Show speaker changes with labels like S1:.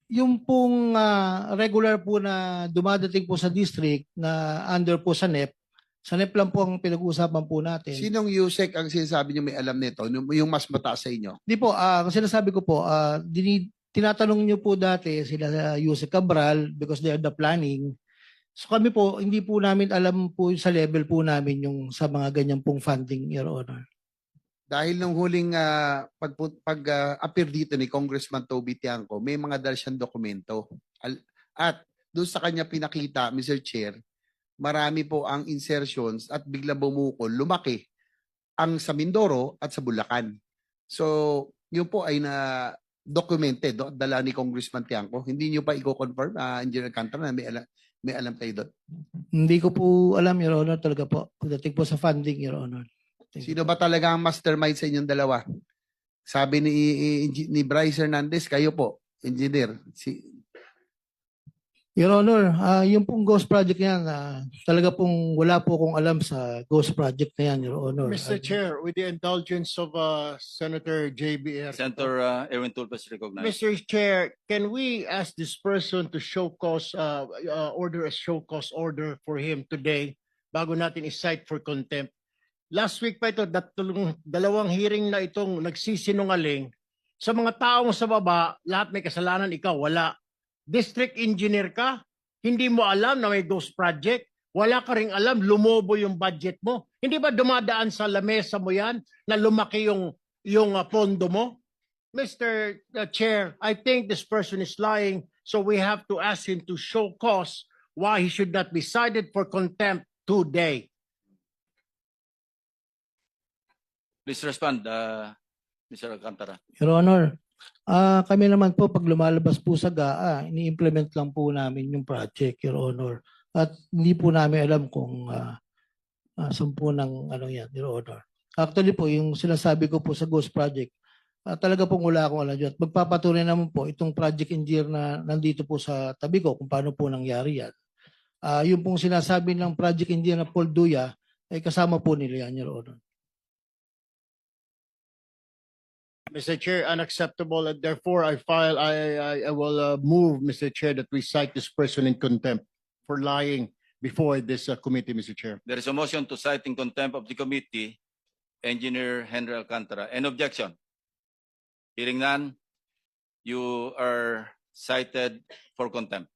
S1: Yung pong regular po na dumadating po sa district na under po sa NEP lang po ang pinag-uusapan po natin.
S2: Sinong USEC ang sinasabi niyo may alam nito? Yung mas mataas sa inyo?
S1: Di po, ang sinasabi ko po, tinatanong niyo po dati sila Yusek Cabral because they are the planning. So kami po, hindi po namin alam po sa level po namin yung sa mga ganyan pong funding, Your Honor.
S2: Dahil nung huling appear dito ni Congressman Toby Tiangco, may mga dala siyang dokumento. At doon sa kanya pinakita, Mr. Chair, marami po ang insertions at bigla bumukol, lumaki ang sa Mindoro at sa Bulacan. So, yun po ay na documented, dala ni Congressman Tiangco. Hindi niyo pa i-confirm, Engineer Alcantara, na may alam kayo doon?
S1: Hindi ko po alam, Your Honor, talaga po. Pagdating po sa funding, Your Honor.
S2: Sino ba talaga ang mastermind sa inyong dalawa? Sabi ni Bryce Hernandez, kayo po, engineer.
S1: Your Honor, yung pong ghost project yan, talaga pong wala po akong alam sa ghost project na yan, Your Honor.
S3: Mr. Chair, with the indulgence of Senator JBR.
S4: Senator Erwin Tulfas recognized.
S3: Mr. Chair, can we ask this person to show cause, order a show cause order for him today bago natin i-cite for contempt? Last week pa ito, dalawang hearing na itong nagsisinungaling. Sa mga taong sa baba, lahat may kasalanan, ikaw wala. District engineer ka, hindi mo alam na may ghost project, wala ka ring alam, lumobo yung budget mo. Hindi ba dumadaan sa lamesa mo yan na lumaki yung pondo mo? Mr. Chair, I think this person is lying, so we have to ask him to show cause why he should not be cited for contempt today.
S4: Please respond, Mr. Alcantara.
S1: Your Honor, kami naman po pag lumalabas po sa GAA, ini-implement lang po namin yung project, Your Honor. At hindi po namin alam kung saan po ng ano yan, Your Honor. Actually po, yung sinasabi ko po sa Ghost Project, talaga pong wala akong alam dyan. At magpapatunay naman po itong project engineer na nandito po sa tabi ko kung paano po nangyari yan. Yung pong sinasabi ng project engineer na Paul Duya, ay kasama po nila yan, Your Honor.
S3: Mr. Chair, unacceptable, and therefore I will move, Mr. Chair, that we cite this person in contempt for lying before this committee, Mr. Chair.
S4: There is a motion to cite in contempt of the committee, Engineer Henry Alcantara. Any objection? Hearing none, you are cited for contempt.